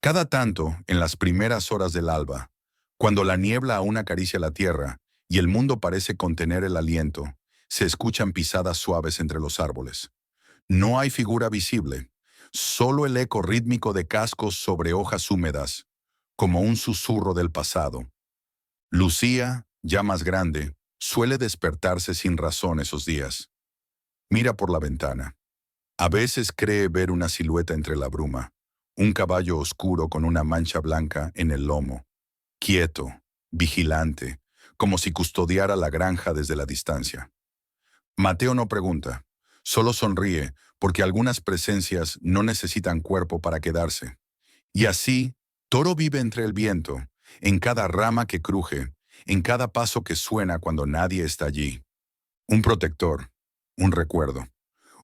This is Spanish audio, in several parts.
Cada tanto, en las primeras horas del alba, cuando la niebla aún acaricia la tierra y el mundo parece contener el aliento, se escuchan pisadas suaves entre los árboles. No hay figura visible, solo el eco rítmico de cascos sobre hojas húmedas, como un susurro del pasado. Lucía, ya más grande, suele despertarse sin razón esos días. Mira por la ventana. A veces cree ver una silueta entre la bruma, un caballo oscuro con una mancha blanca en el lomo, quieto, vigilante, como si custodiara la granja desde la distancia. Mateo no pregunta, solo sonríe porque algunas presencias no necesitan cuerpo para quedarse. Y así, Toro vive entre el viento, en cada rama que cruje, en cada paso que suena cuando nadie está allí. Un protector, un recuerdo,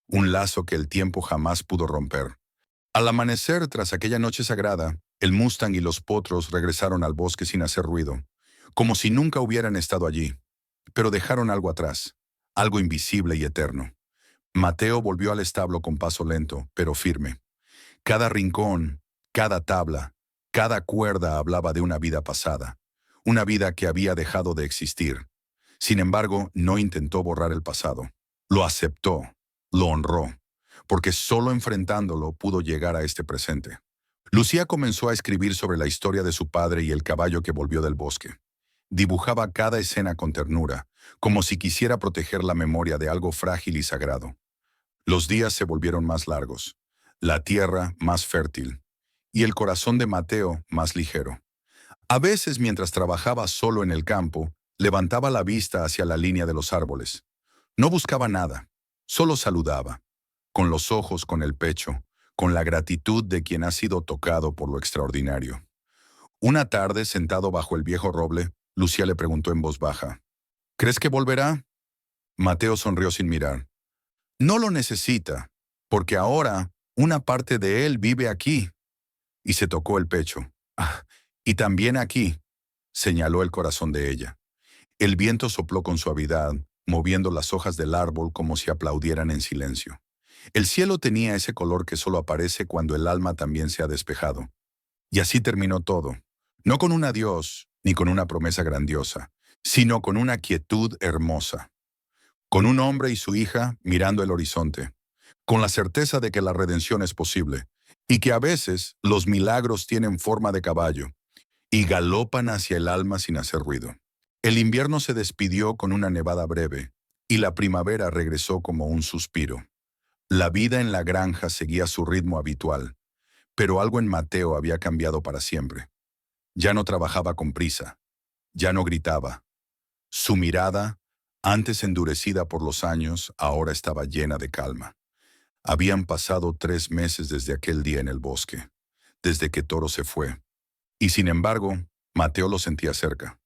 un lazo que el tiempo jamás pudo romper. Al amanecer, tras aquella noche sagrada, el Mustang y los potros regresaron al bosque sin hacer ruido, como si nunca hubieran estado allí, pero dejaron algo atrás, algo invisible y eterno. Mateo volvió al establo con paso lento, pero firme. Cada rincón, cada tabla, cada cuerda hablaba de una vida pasada, una vida que había dejado de existir. Sin embargo, no intentó borrar el pasado. Lo aceptó, lo honró, porque solo enfrentándolo pudo llegar a este presente. Lucía comenzó a escribir sobre la historia de su padre y el caballo que volvió del bosque. Dibujaba cada escena con ternura, como si quisiera proteger la memoria de algo frágil y sagrado. Los días se volvieron más largos, la tierra más fértil, y el corazón de Mateo más ligero. A veces, mientras trabajaba solo en el campo, levantaba la vista hacia la línea de los árboles. No buscaba nada, solo saludaba, con los ojos, con el pecho, con la gratitud de quien ha sido tocado por lo extraordinario. Una tarde, sentado bajo el viejo roble, Lucía le preguntó en voz baja, ¿crees que volverá? Mateo sonrió sin mirar. No lo necesita, porque ahora una parte de él vive aquí. Y se tocó el pecho. Ah, y también aquí, señaló el corazón de ella. El viento sopló con suavidad, moviendo las hojas del árbol como si aplaudieran en silencio. El cielo tenía ese color que solo aparece cuando el alma también se ha despejado. Y así terminó todo, no con un adiós ni con una promesa grandiosa, sino con una quietud hermosa, con un hombre y su hija mirando el horizonte, con la certeza de que la redención es posible, y que a veces los milagros tienen forma de caballo, y galopan hacia el alma sin hacer ruido. El invierno se despidió con una nevada breve, y la primavera regresó como un suspiro. La vida en la granja seguía su ritmo habitual, pero algo en Mateo había cambiado para siempre. Ya no trabajaba con prisa, ya no gritaba. Su mirada, antes endurecida por los años, ahora estaba llena de calma. Habían pasado 3 meses desde aquel día en el bosque, desde que Toro se fue. Y sin embargo, Mateo lo sentía cerca.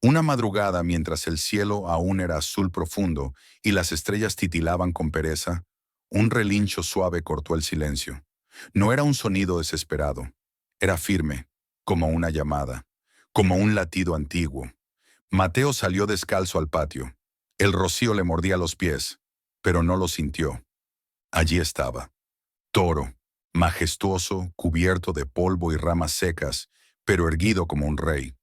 Una madrugada, mientras el cielo aún era azul profundo y las estrellas titilaban con pereza, un relincho suave cortó el silencio. No era un sonido desesperado, era firme, como una llamada, como un latido antiguo. Mateo salió descalzo al patio. El rocío le mordía los pies, pero no lo sintió. Allí estaba, Toro, majestuoso, cubierto de polvo y ramas secas, pero erguido como un rey.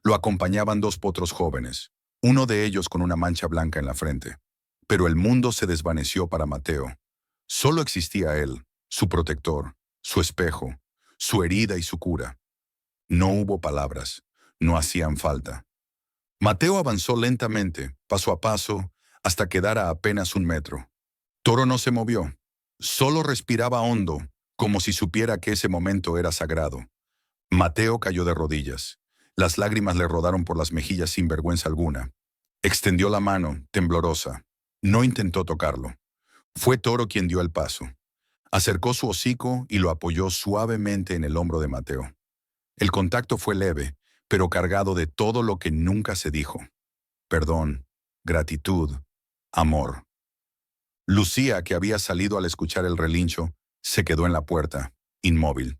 Lo acompañaban 2 potros jóvenes, uno de ellos con una mancha blanca en la frente. Pero el mundo se desvaneció para Mateo. Solo existía él, su protector, su espejo, su herida y su cura. No hubo palabras, no hacían falta. Mateo avanzó lentamente, paso a paso, hasta quedar a apenas 1 metro. Toro no se movió, solo respiraba hondo, como si supiera que ese momento era sagrado. Mateo cayó de rodillas. Las lágrimas le rodaron por las mejillas sin vergüenza alguna. Extendió la mano, temblorosa. No intentó tocarlo. Fue Toro quien dio el paso. Acercó su hocico y lo apoyó suavemente en el hombro de Mateo. El contacto fue leve, pero cargado de todo lo que nunca se dijo. Perdón, gratitud, amor. Lucía, que había salido al escuchar el relincho, se quedó en la puerta, inmóvil.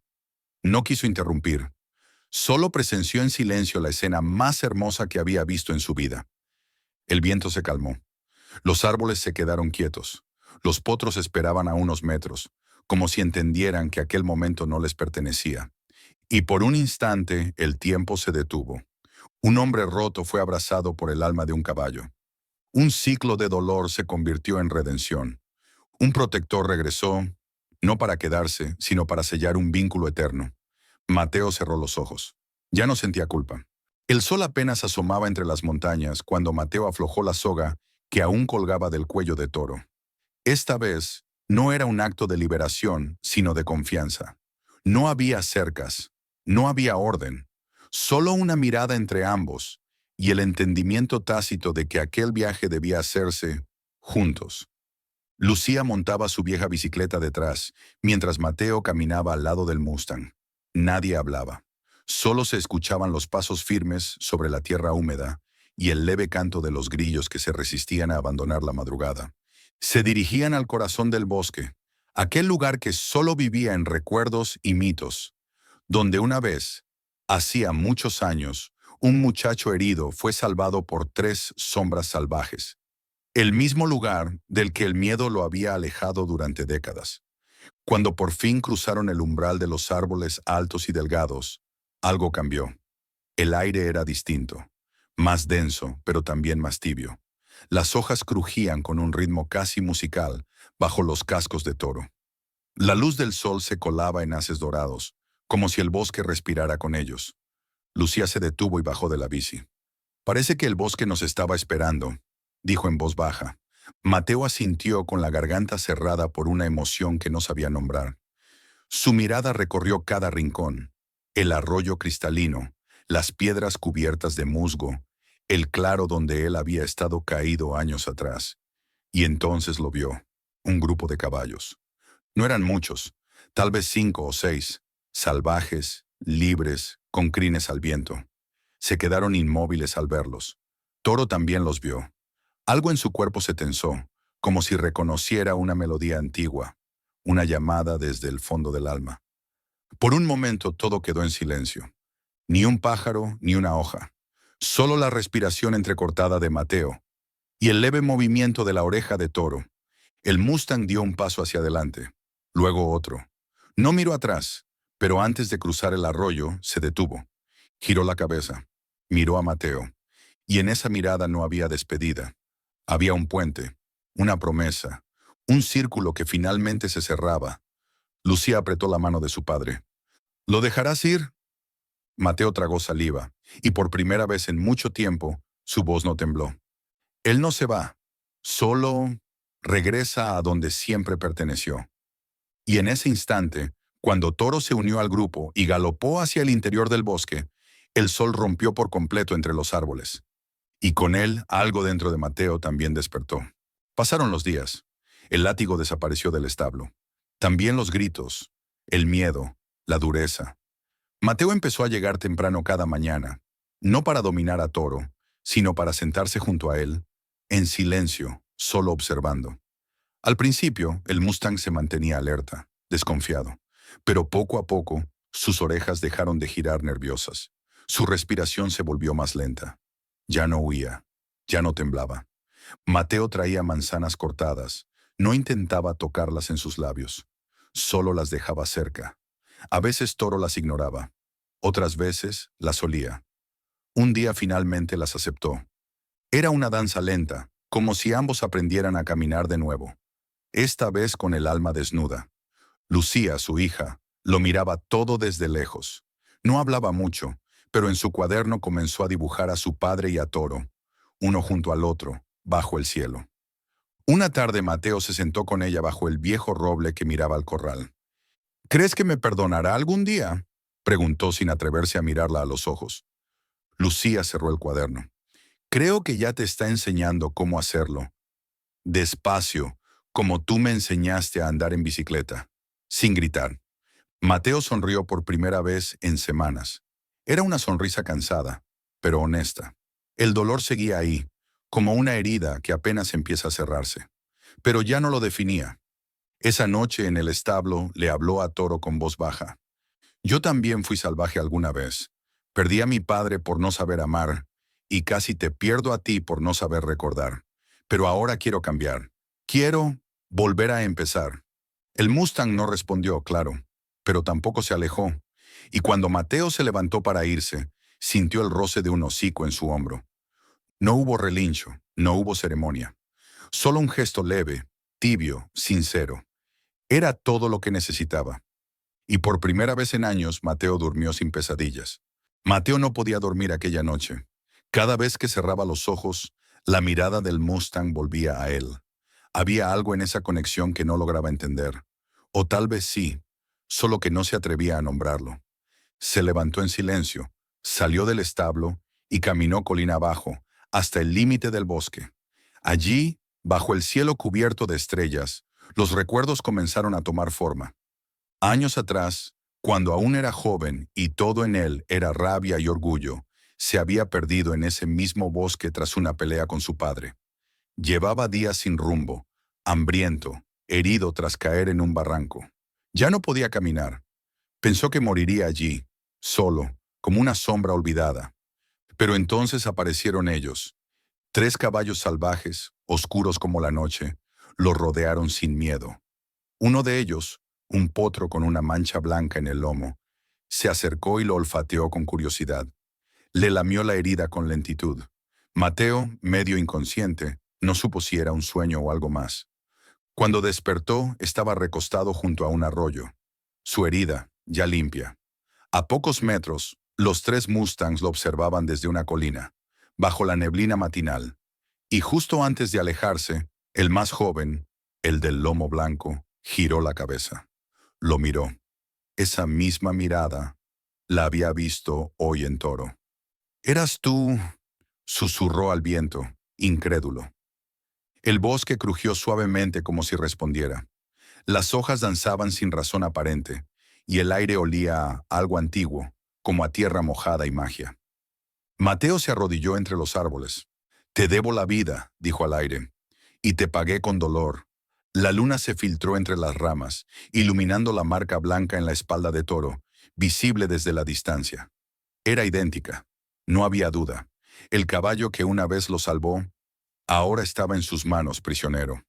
No quiso interrumpir. Solo presenció en silencio la escena más hermosa que había visto en su vida. El viento se calmó. Los árboles se quedaron quietos. Los potros esperaban a unos metros, como si entendieran que aquel momento no les pertenecía. Y por un instante el tiempo se detuvo. Un hombre roto fue abrazado por el alma de un caballo. Un ciclo de dolor se convirtió en redención. Un protector regresó, no para quedarse, sino para sellar un vínculo eterno. Mateo cerró los ojos. Ya no sentía culpa. El sol apenas asomaba entre las montañas cuando Mateo aflojó la soga que aún colgaba del cuello de Toro. Esta vez no era un acto de liberación, sino de confianza. No había cercas, no había orden, solo una mirada entre ambos y el entendimiento tácito de que aquel viaje debía hacerse juntos. Lucía montaba su vieja bicicleta detrás, mientras Mateo caminaba al lado del Mustang. Nadie hablaba. Solo se escuchaban los pasos firmes sobre la tierra húmeda y el leve canto de los grillos que se resistían a abandonar la madrugada. Se dirigían al corazón del bosque, aquel lugar que solo vivía en recuerdos y mitos, donde una vez, hacía muchos años, un muchacho herido fue salvado por 3 sombras salvajes. El mismo lugar del que el miedo lo había alejado durante décadas. Cuando por fin cruzaron el umbral de los árboles altos y delgados, algo cambió. El aire era distinto, más denso, pero también más tibio. Las hojas crujían con un ritmo casi musical bajo los cascos de Toro. La luz del sol se colaba en haces dorados, como si el bosque respirara con ellos. Lucía se detuvo y bajó de la bici. «Parece que el bosque nos estaba esperando», dijo en voz baja. Mateo asintió con la garganta cerrada por una emoción que no sabía nombrar. Su mirada recorrió cada rincón, el arroyo cristalino, las piedras cubiertas de musgo, el claro donde él había estado caído años atrás. Y entonces lo vio, un grupo de caballos. No eran muchos, tal vez 5 o 6, salvajes, libres, con crines al viento. Se quedaron inmóviles al verlos. Toro también los vio. Algo en su cuerpo se tensó, como si reconociera una melodía antigua, una llamada desde el fondo del alma. Por un momento todo quedó en silencio. Ni un pájaro, ni una hoja. Solo la respiración entrecortada de Mateo y el leve movimiento de la oreja de Toro. El Mustang dio un paso hacia adelante, luego otro. No miró atrás, pero antes de cruzar el arroyo se detuvo. Giró la cabeza, miró a Mateo, y en esa mirada no había despedida. Había un puente, una promesa, un círculo que finalmente se cerraba. Lucía apretó la mano de su padre. «¿Lo dejarás ir?» Mateo tragó saliva, y por primera vez en mucho tiempo, su voz no tembló. Él no se va, solo regresa a donde siempre perteneció. Y en ese instante, cuando Toro se unió al grupo y galopó hacia el interior del bosque, el sol rompió por completo entre los árboles. Y con él, algo dentro de Mateo también despertó. Pasaron los días. El látigo desapareció del establo. También los gritos, el miedo, la dureza. Mateo empezó a llegar temprano cada mañana, no para dominar a Toro, sino para sentarse junto a él, en silencio, solo observando. Al principio, el Mustang se mantenía alerta, desconfiado, pero poco a poco, sus orejas dejaron de girar nerviosas. Su respiración se volvió más lenta. Ya no huía, ya no temblaba. Mateo traía manzanas cortadas, no intentaba tocarlas en sus labios, solo las dejaba cerca. A veces Toro las ignoraba, otras veces las olía. Un día finalmente las aceptó. Era una danza lenta, como si ambos aprendieran a caminar de nuevo. Esta vez con el alma desnuda. Lucía, su hija, lo miraba todo desde lejos. No hablaba mucho, pero en su cuaderno comenzó a dibujar a su padre y a Toro, uno junto al otro, bajo el cielo. Una tarde Mateo se sentó con ella bajo el viejo roble que miraba al corral. «¿Crees que me perdonará algún día?», preguntó sin atreverse a mirarla a los ojos. Lucía cerró el cuaderno. «Creo que ya te está enseñando cómo hacerlo. Despacio, como tú me enseñaste a andar en bicicleta». Sin gritar. Mateo sonrió por primera vez en semanas. Era una sonrisa cansada, pero honesta. El dolor seguía ahí, como una herida que apenas empieza a cerrarse. Pero ya no lo definía. Esa noche en el establo le habló a Toro con voz baja. «Yo también fui salvaje alguna vez. Perdí a mi padre por no saber amar, y casi te pierdo a ti por no saber recordar. Pero ahora quiero cambiar. Quiero volver a empezar». El Mustang no respondió, claro, pero tampoco se alejó. Y cuando Mateo se levantó para irse, sintió el roce de un hocico en su hombro. No hubo relincho, no hubo ceremonia. Solo un gesto leve, tibio, sincero. Era todo lo que necesitaba. Y por primera vez en años, Mateo durmió sin pesadillas. Mateo no podía dormir aquella noche. Cada vez que cerraba los ojos, la mirada del Mustang volvía a él. Había algo en esa conexión que no lograba entender. O tal vez sí, solo que no se atrevía a nombrarlo. Se levantó en silencio, salió del establo y caminó colina abajo, hasta el límite del bosque. Allí, bajo el cielo cubierto de estrellas, los recuerdos comenzaron a tomar forma. Años atrás, cuando aún era joven y todo en él era rabia y orgullo, se había perdido en ese mismo bosque tras una pelea con su padre. Llevaba días sin rumbo, hambriento, herido tras caer en un barranco. Ya no podía caminar. Pensó que moriría allí, solo, como una sombra olvidada. Pero entonces aparecieron ellos. 3 caballos salvajes, oscuros como la noche, lo rodearon sin miedo. Uno de ellos, un potro con una mancha blanca en el lomo, se acercó y lo olfateó con curiosidad. Le lamió la herida con lentitud. Mateo, medio inconsciente, no supo si era un sueño o algo más. Cuando despertó, estaba recostado junto a un arroyo. Su herida, ya limpia. A pocos metros, los 3 Mustangs lo observaban desde una colina, bajo la neblina matinal. Y justo antes de alejarse, el más joven, el del lomo blanco, giró la cabeza. Lo miró. Esa misma mirada la había visto hoy en Toro. «¿Eras tú?», susurró al viento, incrédulo. El bosque crujió suavemente como si respondiera. Las hojas danzaban sin razón aparente, y el aire olía a algo antiguo, como a tierra mojada y magia. Mateo se arrodilló entre los árboles. «Te debo la vida», dijo al aire, «y te pagué con dolor». La luna se filtró entre las ramas, iluminando la marca blanca en la espalda de Toro, visible desde la distancia. Era idéntica. No había duda. El caballo que una vez lo salvó, ahora estaba en sus manos prisionero.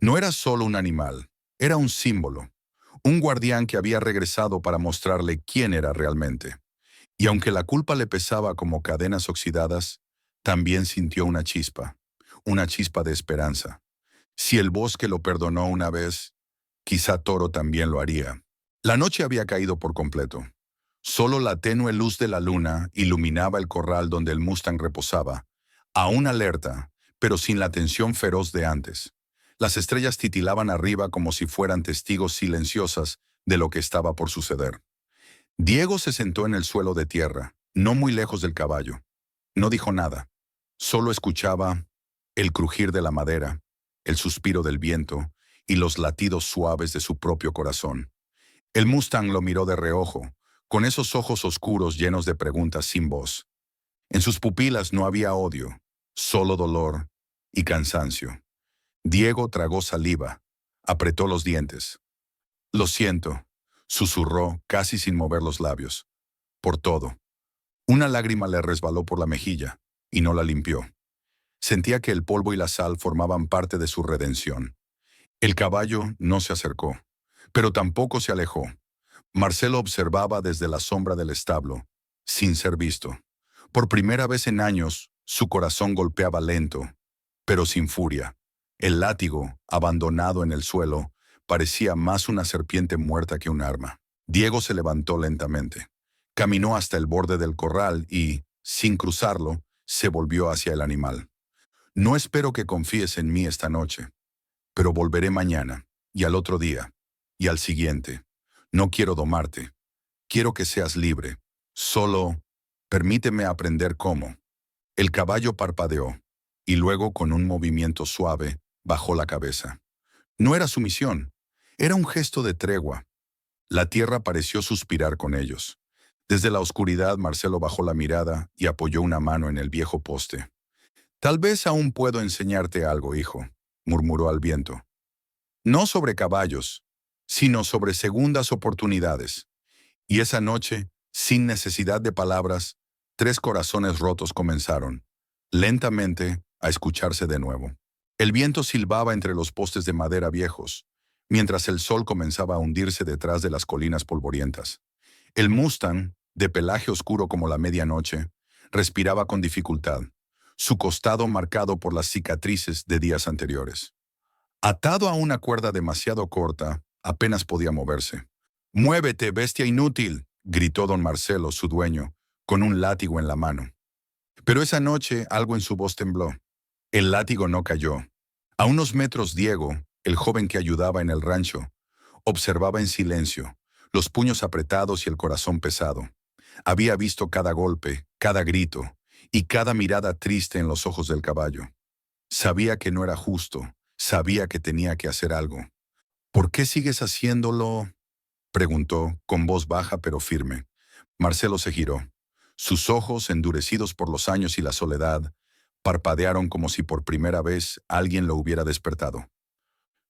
No era solo un animal, era un símbolo, un guardián que había regresado para mostrarle quién era realmente. Y aunque la culpa le pesaba como cadenas oxidadas, también sintió una chispa de esperanza. Si el bosque lo perdonó una vez, quizá Toro también lo haría. La noche había caído por completo. Solo la tenue luz de la luna iluminaba el corral donde el Mustang reposaba, aún alerta, pero sin la tensión feroz de antes. Las estrellas titilaban arriba como si fueran testigos silenciosas de lo que estaba por suceder. Diego se sentó en el suelo de tierra, no muy lejos del caballo. No dijo nada. Solo escuchaba el crujir de la madera, el suspiro del viento y los latidos suaves de su propio corazón. El Mustang lo miró de reojo, con esos ojos oscuros llenos de preguntas sin voz. En sus pupilas no había odio, solo dolor y cansancio. Diego tragó saliva, apretó los dientes. «Lo siento», susurró casi sin mover los labios. «Por todo». Una lágrima le resbaló por la mejilla y no la limpió. Sentía que el polvo y la sal formaban parte de su redención. El caballo no se acercó, pero tampoco se alejó. Marcelo observaba desde la sombra del establo, sin ser visto. Por primera vez en años, su corazón golpeaba lento, pero sin furia. El látigo, abandonado en el suelo, parecía más una serpiente muerta que un arma. Diego se levantó lentamente. Caminó hasta el borde del corral y, sin cruzarlo, se volvió hacia el animal. «No espero que confíes en mí esta noche, pero volveré mañana, y al otro día, y al siguiente. No quiero domarte. Quiero que seas libre. Solo permíteme aprender cómo». El caballo parpadeó, y luego, con un movimiento suave, bajó la cabeza. No era sumisión, era un gesto de tregua. La tierra pareció suspirar con ellos. Desde la oscuridad, Marcelo bajó la mirada y apoyó una mano en el viejo poste. «Tal vez aún puedo enseñarte algo, hijo», murmuró al viento. «No sobre caballos, sino sobre segundas oportunidades». Y esa noche, sin necesidad de palabras, 3 corazones rotos comenzaron, lentamente, a escucharse de nuevo. El viento silbaba entre los postes de madera viejos, mientras el sol comenzaba a hundirse detrás de las colinas polvorientas. El Mustang, de pelaje oscuro como la medianoche, respiraba con dificultad, su costado marcado por las cicatrices de días anteriores. Atado a una cuerda demasiado corta, apenas podía moverse. «¡Muévete, bestia inútil!», gritó don Marcelo, su dueño, con un látigo en la mano. Pero esa noche algo en su voz tembló. El látigo no cayó. A unos metros Diego, el joven que ayudaba en el rancho, observaba en silencio, los puños apretados y el corazón pesado. Había visto cada golpe, cada grito y cada mirada triste en los ojos del caballo. Sabía que no era justo, sabía que tenía que hacer algo. «¿Por qué sigues haciéndolo?», preguntó, con voz baja pero firme. Marcelo se giró. Sus ojos, endurecidos por los años y la soledad, parpadearon como si por primera vez alguien lo hubiera despertado.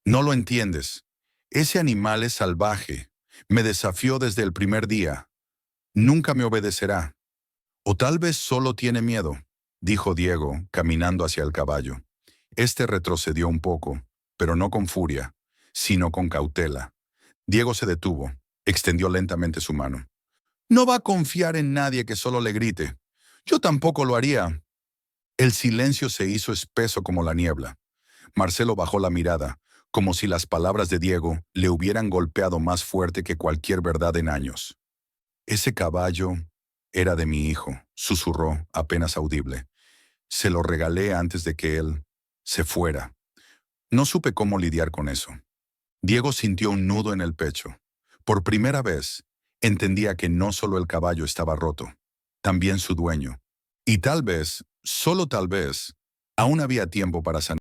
«No lo entiendes. Ese animal es salvaje. Me desafió desde el primer día. Nunca me obedecerá. O tal vez solo tiene miedo», dijo Diego, caminando hacia el caballo. Este retrocedió un poco, pero no con furia, sino con cautela. Diego se detuvo, extendió lentamente su mano. «No va a confiar en nadie que solo le grite. Yo tampoco lo haría». El silencio se hizo espeso como la niebla. Marcelo bajó la mirada, como si las palabras de Diego le hubieran golpeado más fuerte que cualquier verdad en años. «Ese caballo era de mi hijo», susurró, apenas audible. «Se lo regalé antes de que él se fuera. No supe cómo lidiar con eso». Diego sintió un nudo en el pecho. Por primera vez, entendía que no solo el caballo estaba roto, también su dueño. Y tal vez, solo tal vez, aún había tiempo para sanar.